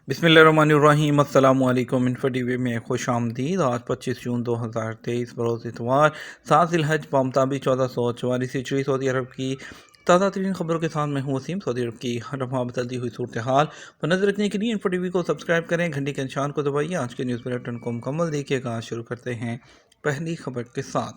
बिस्मिल्लाहिर्रहमानिर्रहीम। अस्सलामु अलैकुम। इन्फो टीवी में खुश आमदीद। आज 25 जून 2023 बरोज़ इतवार 7 ज़िलहज बमुताबिक 1444 हिजरी सऊदी अरब की ताज़ा तरीन खबरों के साथ मैं हूँ वसीम। सऊदी अरब की हर लम्हा बदलती हुई सूरत हाल पर नजर रखने के लिए इन्फो टीवी को सब्सक्राइब करें, घंटी के निशान को दबाइए। आज के न्यूज़ बुलेटिन को मुकम्मल देखिएगा। आज शुरू करते हैं पहली खबर के साथ।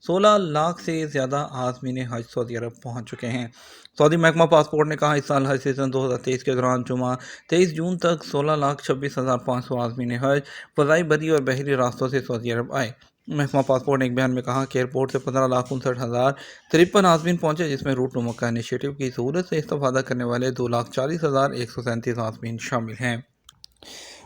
16 लाख से ज़्यादा आज़मीन हज सऊदी अरब पहुँच चुके हैं। सऊदी महकमा पासपोर्ट ने कहा, इस साल हज सीज़न 2023 के दौरान जुमा 23 जून तक 16,26,500 आज़मीन हज फ़ज़ाई बरी और बहरी रास्तों से सऊदी अरब आए। महकमा पासपोर्ट ने एक बयान में कहा कि एयरपोर्ट से 15,59,053 आज़मीन पहुँचे, जिसमें रूट मक्का इनिशिएटिव की सहूलत से इस्तेफ़ादा करने वाले 2,40,137 आज़मीन शामिल हैं।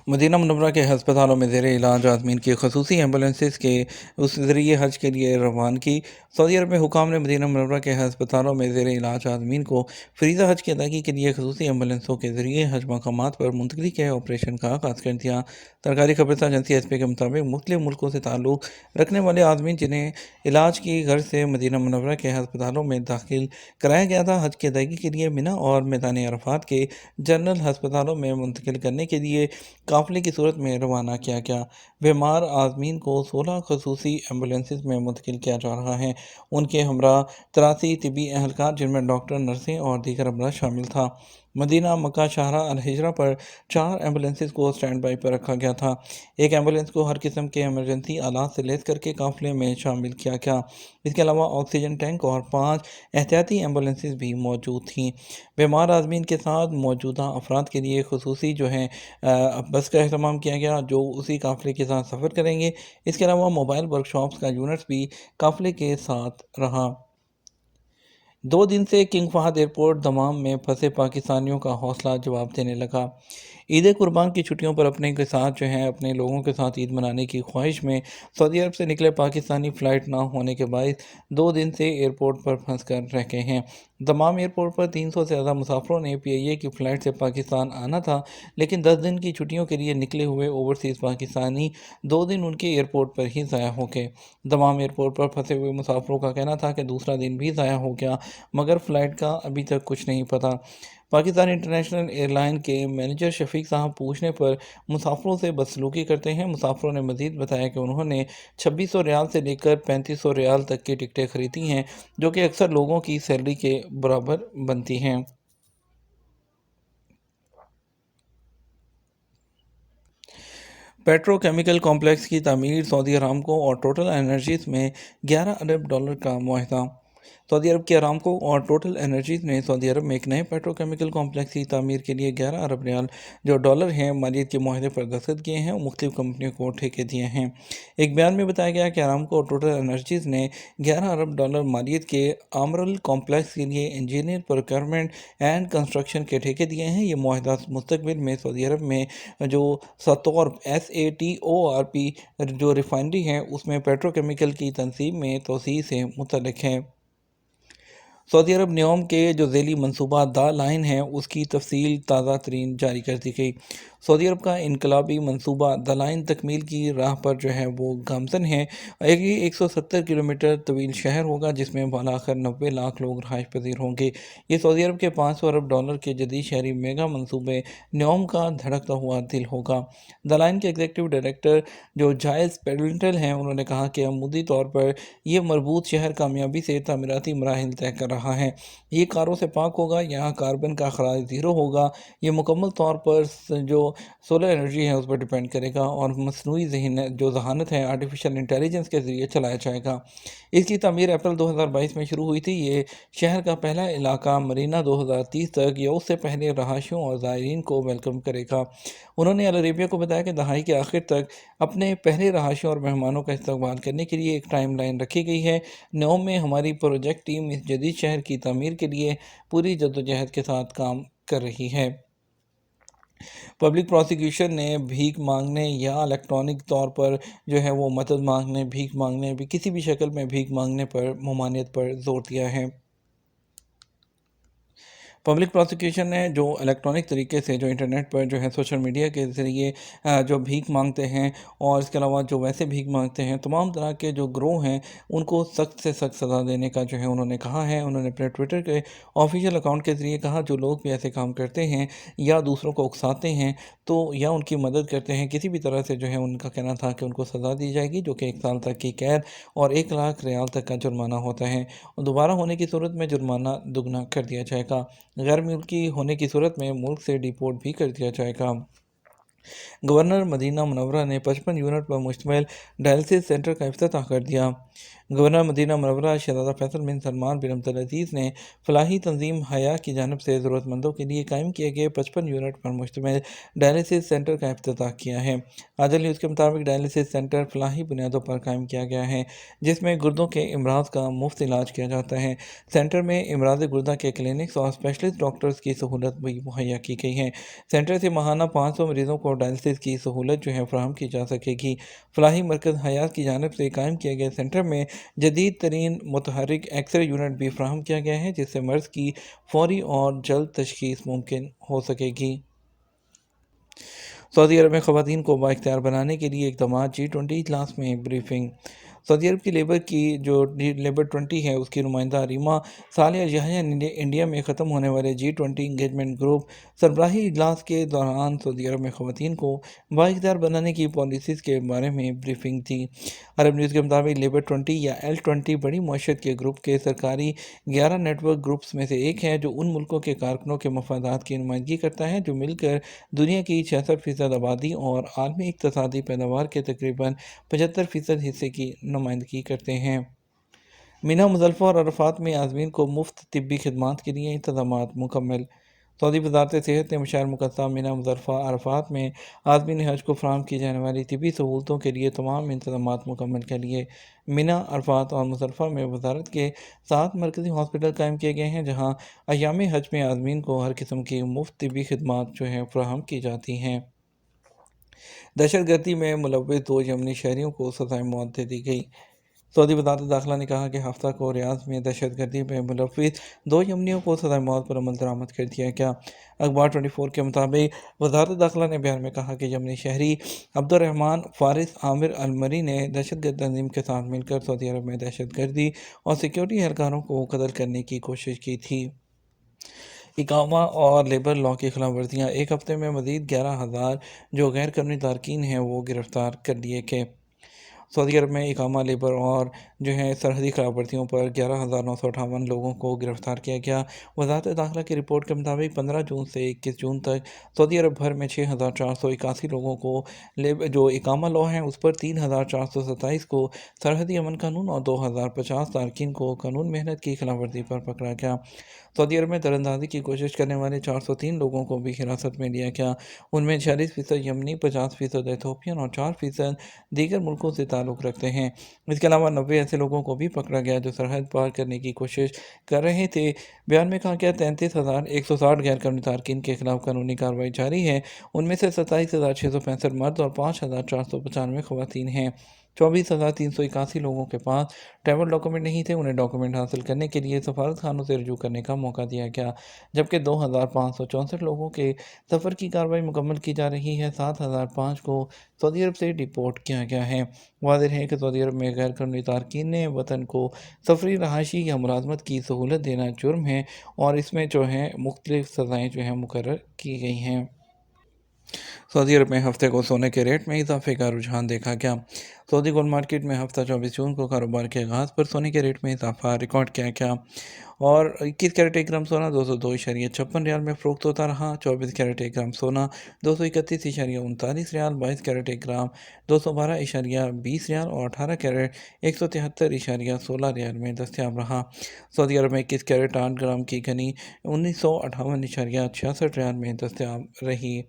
मदीना मुनव्वरा के अस्पतालों में ज़ेर इलाज आज़मीन की खसूसी एम्बुलेंसेज के उस ज़रिए हज के लिए रवानगी। सऊदी अरब में हुकाम ने मदीना मुनव्वरा के अस्पतालों में ज़ेर इलाज आज़मीन को फ्रीज़ा हज की अदायगी के लिए खसूसी एम्बुलेंसों के ज़रिए हज मकामात पर मुंतकली के ऑपरेशन का आगाज़ कर दिया। सरकारी खबरसा एजेंसी एसपी के मुताबिक मुख्तलिफ मुल्कों से ताल्लुक़ रखने वाले आज़मीन जिन्हें इलाज की गर्ज से मदीना मुनव्वरा के अस्पतालों में दाखिल कराया गया था, हज की अदायगी के लिए मिना और मैदान अरफात के जनरल अस्पतालों में मुंतकिल करने के लिए काफ़िले की सूरत में रवाना किया गया। बीमार आज़मीन को 16 खसूसी एम्बुलेंसेज में मुंतकिल किया जा रहा है। उनके हमरा 83 तिबी एहलकार, जिनमें डॉक्टर, नर्सें और दीगर अमला शामिल था। मदीना मक्का शाहरा अल हिजरा पर 4 एम्बुलेंसेज को स्टैंड बाई पर रखा गया था। एक एम्बुलेंस को हर किस्म के इमरजेंसी आलात से लैस करके काफ़िले में शामिल किया गया। इसके अलावा ऑक्सीजन टैंक और 5 एहतियाती एम्बुलेंसेज भी मौजूद थीं। बीमार आज़मीन के साथ मौजूदा अफराद के लिए खसूसी बस का अहतमाम किया गया, जो उसी काफ़िले के साथ सफ़र करेंगे। इसके अलावा मोबाइल वर्कशॉप्स का यूनिट्स भी काफ़िले के साथ रहा। 2 दिन से किंग फहद एयरपोर्ट दमाम में फंसे पाकिस्तानियों का हौसला जवाब देने लगा। ईद कुर्बान की छुट्टियों पर अपने लोगों के साथ ईद मनाने की ख्वाहिश में सऊदी अरब से निकले पाकिस्तानी फ़्लाइट ना होने के बायस 2 दिन से एयरपोर्ट पर फंस कर रह गए हैं। दमाम एयरपोर्ट पर 300 से ज़्यादा मुसाफरों ने PIA की फ़्लाइट से पाकिस्तान आना था, लेकिन 10 दिन की छुट्टियों के लिए निकले हुए ओवरसीज़ पाकिस्तानी 2 दिन उनके एयरपोर्ट पर ही ज़ाया हो गए। दमाम एयरपोर्ट पर फंसे हुए मुसाफरों का कहना था कि दूसरा दिन भी ज़ाया हो गया, मगर फ़्लाइट का अभी तक कुछ नहीं पता। पाकिस्तान इंटरनेशनल एयरलाइन के मैनेजर शफीक साहब पूछने पर मुसाफरों से बदसलूकी करते हैं। मुसाफरों ने मज़ीद बताया कि उन्होंने 2600 रियाल से लेकर 3500 रियाल तक की टिकटें ख़रीदी हैं, जो कि अक्सर लोगों की सैलरी के बराबर बनती हैं। पेट्रोकेमिकल कॉम्प्लेक्स की तामीर सऊदी अरामको और टोटल एनर्जीज़ में $11 अरब का मुआहदा। सऊदी अरब की अरामको और टोटल एनर्जीज़ ने सऊदी अरब में एक नए पेट्रोकेमिकल कॉम्प्लेक्स की तामीर के लिए 11 अरब रियाल जो डॉलर हैं मालियत के मुआहदे पर दस्तखत किए हैं और मुख्तलिफ कंपनियों को ठेके दिए हैं। एक बयान में बताया गया कि अरामको और टोटल एनर्जीज़ ने $11 अरब मालियत के आमरल कॉम्प्लेक्स के लिए इंजीनियर, प्रोक्योरमेंट एंड कंस्ट्रक्शन के ठेके दिए हैं। ये मुआहदा मुस्तकबिल में सऊदी अरब में जो सतोर SATORP जो रिफाइनरी है उसमें पेट्रोकेमिकल की तनसीब में तोसी से मुतल्लिक है। सऊदी अरब न्योम के जो ज़ैली मनसूबा द लाइन है उसकी तफसील ताज़ा तरीन जारी कर दी गई। सऊदी अरब का इनकलाबी मनसूबा द लाइन तकमील की राह पर वो गामजन है। एक 170 किलोमीटर तवील शहर होगा, जिसमें बालाखर 90 लाख लोग रहायश पजीर होंगे। ये सऊदी अरब के 500 अरब डॉलर के जदीद शहरी मेगा मनसूबे न्योम का धड़कता हुआ दिल होगा। द लाइन के एग्जीक्यूटिव डायरेक्टर जो जायज़ पेडल्टल हैं, उन्होंने कहा कि अमूदी तौर पर यह मरबूत शहर कामयाबी से तामीराती मराहिल तय कर रहा है। ये कारों से पाक होगा, यहाँ कार्बन का अखराज ज़ीरो होगा। ये मुकम्मल तौर पर जो सोलर एनर्जी है उस पर डिपेंड करेगा और मसनूई जहानत है आर्टिफिशियल इंटेलिजेंस के ज़रिए चलाया जाएगा। इसकी तमीर अप्रैल 2022 में शुरू हुई थी। ये शहर का पहला इलाका मरीना 2030 तक या उससे पहले रहायशियों और ज़ायरीन को वेलकम करेगा। उन्होंने अल अरेबिया को बताया कि दहाई के आखिर तक अपने पहले रहायशियों और मेहमानों का इस्तकबाल करने के लिए एक टाइम लाइन रखी गई है। न्योम में हमारी प्रोजेक्ट टीम इस जदीद शहर की तमीर के लिए पूरी जद्दोजहद के साथ काम कर रही है। पब्लिक प्रोसिक्यूशन ने भीख मांगने या इलेक्ट्रॉनिक तौर पर वो मदद मांगने, भीख मांगने भी किसी भी शक्ल में भीख मांगने पर ममानियत पर जोर दिया है। पब्लिक प्रोसिक्यूशन ने जो इलेक्ट्रॉनिक तरीके से जो इंटरनेट पर जो है सोशल मीडिया के ज़रिए जो भीख मांगते हैं और इसके अलावा जो वैसे भीख मांगते हैं, तमाम तरह के जो गिरोह हैं, उनको सख्त से सख्त सज़ा देने का जो है उन्होंने कहा है। उन्होंने अपने ट्विटर के ऑफिशियल अकाउंट के ज़रिए कहा, जो लोग भी ऐसे काम करते हैं या दूसरों को उकसाते हैं तो या उनकी मदद करते हैं, किसी भी तरह से जो है उनका कहना था कि उनको सज़ा दी जाएगी, जो कि 1 साल तक की कैद और 1 लाख रियाल तक का जुर्माना होता है, और दोबारा होने की सूरत में जुर्माना दुगना कर दिया जाएगा। गैर मुल्की होने की सूरत में मुल्क से डिपोर्ट भी कर दिया जाएगा। गवर्नर मदीना मुनव्वरा ने 55 यूनिट पर मुश्तमिल डायलिसिस सेंटर का इफ्तिताह कर दिया। गवर्नर मदीना मुनव्वरा शहज़ादा फैसल बिन सलमान बिन अब्दुल अज़ीज़ ने फलाही तंजीम हया की जानिब से ज़रूरतमंदों के लिए कायम किए गए 55 यूनिट पर मुश्तमिल डायलिसिस सेंटर का इफ्तिताह किया है। आदल न्यूज़ के मुताबिक डायलिसिस सेंटर फलाही बुनियादों पर कायम किया गया है, जिसमें गुर्दों के अमराज का मुफ्त इलाज किया जाता है। सेंटर में इमराज गुर्दा के क्लिनिक्स और स्पेशलिस्ट डॉक्टर्स की सहूलत भी मुहैया की गई है। सेंटर से माहाना 500 मरीज़ों को डायलिसिस की सहूलत जो है फराहम की जा सकेगी। फलाही मरकज़ हयात की जानिब से कायम किए गए सेंटर में जदीद तरीन मुतहरिक एक्सरे यूनिट भी फराहम किया गया है, जिससे मर्ज़ की फौरी और जल्द तशखीस मुमकिन हो सकेगी। सऊदी अरब में ख़वातीन को बाइख्तियार बनाने के लिए इक़दाम, G20 इजलास में ब्रीफिंग। सऊदी अरब की लेबर 20 है, उसकी नुमाइंदा रीमा सालिह याहिया ने इंडिया में ख़त्म होने वाले G20 इंगेजमेंट ग्रुप सरबराही इजलास के दौरान सऊदी अरब में ख़वातीन को बाइख्तियार बनाने की पॉलिसीज़ के बारे में ब्रीफिंग दी। अरब न्यूज़ के मुताबिक लेबर 20 या L20 बड़ी मईशत के ग्रुप के सरकारी 11 नेटवर्क ग्रुप्स में से एक है, जो उन मुल्कों के कारकुनों के मफादात की नुमाइंदगी करता है जो मिलकर दुनिया की 66% आबादी और आलमी इक़्तिसादी पैदावार के तकरीबन 75% हिस्से की नुमाइंदगी करते हैं। मीना मुज़ल्फ़ा और अरफ़ात में आज़मीन को मुफ्त तिब्बी खिदमात के लिए इंतज़ामात मुकम्मल। सऊदी वज़ारत सेहत ने मशार मुक़द्दसा मीना मुज़ल्फ़ा अरफ़ात में आज़मीन हज को फ़राहम की जाने वाली तिब्बी सहूलतों के लिए तमाम इंतज़ामात मुकम्मल कर लिए। मीना, अरफ़ात और मुज़ल्फ़ा में वज़ारत के 7 मरकज़ी हॉस्पिटल कायम किए गए हैं, जहाँ अय्याम हज में आज़मीन को हर किस्म की मुफ्त तिब्बी खिदमात जो हैं फ़राहम की जाती हैं। दहशतगर्दी में मुलव्विस 2 यमनी शहरियों को सज़ाए मौत दे दी गई। सऊदी वज़ारत दाखिला ने कहा कि हफ्ता को रियाद में दहशतगर्दी में मुलव्विस 2 यमनियों को सज़ाए मौत पर अमल दरामद कर दिया गया। अखबार 24 के मुताबिक वज़ारत दाखिला ने बयान में कहा कि यमनी शहरी अब्दुर्रहमान फ़ारिस आमिर अलमरी ने दहशतगर्द तंजीम के साथ मिलकर सऊदी अरब में दहशतगर्दी और सिक्योरिटी एहलकारों को कत्ल करने की कोशिश की थी। इकामा और लेबर लॉ की खिलाफ वर्जियाँ, एक हफ्ते में मज़ीद 11,000 जो गैर कानूनी तारकीन हैं वो गिरफ़्तार कर लिए गए। सऊदी अरब में इकामा, लेबर और जो है सरहदी खिलाफ वर्जियों पर 11,958 लोगों को गिरफ़्तार किया गया। वज़ारत दाखिला की रिपोर्ट के मुताबिक 15 जून से 21 जून तक सऊदी अरब भर में 6,481 लोगों को जो इकामा लॉ है उस पर 3,427 को सरहदी अमन कानून और 2,050 तारकीन को कानून मेहनत की खिलाफ वर्जी पर पकड़ा गया। सऊदी अरब में दरअंदाजी की कोशिश करने वाले 403 लोगों को भी हिरासत में लिया गया। उनमें 46% यमनी, 50% एथोपियन और 4% दीगर मुल्कों से ताल्लुक़ रखते हैं। इसके अलावा 90 ऐसे लोगों को भी पकड़ा गया जो सरहद पार करने की कोशिश कर रहे थे। बयान में कहा गया 33,160 गैर कानूनी तारकीन के खिलाफ कानूनी कार्रवाई जारी है। उनमें से 27,665 मर्द और 5,495 ख़वातीन हैं। 24,381 लोगों के पास ट्रैवल डॉक्यूमेंट नहीं थे, उन्हें डॉक्यूमेंट हासिल करने के लिए सफारत खानों से रजू करने का मौका दिया गया, जबकि 2,564 लोगों के सफ़र की कार्रवाई मुकम्मल की जा रही है। 7,005 को सऊदी अरब से डिपोर्ट किया गया है। वाज़ेह है कि सऊदी अरब में गैर कानूनी तारकीन वतन को सफरी रहायशी या मुलाजमत की सहूलत देना जुर्म है और इसमें जो है मुख्तलिफ सज़ाएँ जो हैं मुकर्रर की गई हैं। सऊदी अरब में हफ्ते को सोने के रेट में इजाफे का रुझान देखा गया। सऊदी गोल्ड मार्केट में हफ्ता 24 जून को कारोबार के आगाज़ पर सोने के रेट में इजाफा रिकॉर्ड किया गया और 21 कैरेट 1 ग्राम सोना 202.56 रियाल में फ़रोख्त होता रहा। 24 कैरेट 1 ग्राम सोना 231.39 रियाल, 22 कैरेट 1 ग्राम 212.20 रियाल और 18 कैरेट 173.16 रियाल में दस्तयाब रहा। सऊदी अरब में 21 कैरेट 8 ग्राम की गनी 1958.66 रियाल में दस्तयाब रही।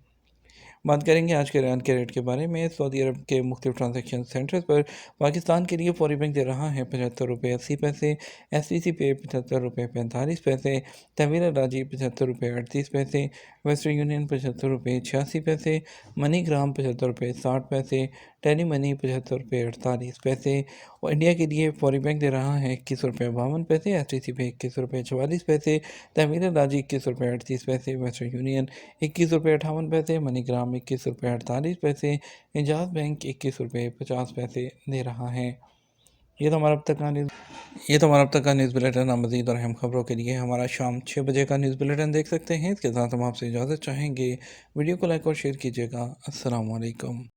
बात करेंगे आज के रियान के रेट के बारे में। सऊदी अरब के मुख्तलिफ ट्रांजेक्शन सेंटर्स पर पाकिस्तान के लिए फौरी बैंक दे रहा है 75 रुपये 80 पैसे, STC पे 75 रुपये 45 पैसे, तहवील राजी 75 रुपये 38 पैसे, वेस्टर्न यूनियन 75 रुपये 86 पैसे, मनी ग्राम 75 रुपये 60 पैसे, टेली मनी 75 रुपये 48 पैसे। और इंडिया के लिए फौरी बैंक दे रहा है 21 रुपये 52 पैसे, STC पे 21 रुपये 44 पैसे, तहवील राजी 21 रुपये 38 पैसे, वेस्टर्न यूनियन 21 रुपये 58 पैसे, मनी ग्राम 21 रुपये 48 पैसे, एजाज बैंक 21 रुपये 50 पैसे दे रहा है। ये तो हमारा अब तक का न्यूज़ बुलेटिन। आप मज़ीद और अहम खबरों के लिए हमारा शाम 6 बजे का न्यूज़ बुलेटिन देख सकते हैं। इसके साथ हम आपसे इजाज़त चाहेंगे। वीडियो को लाइक और शेयर कीजिएगा। अस्सलाम वालेकुम।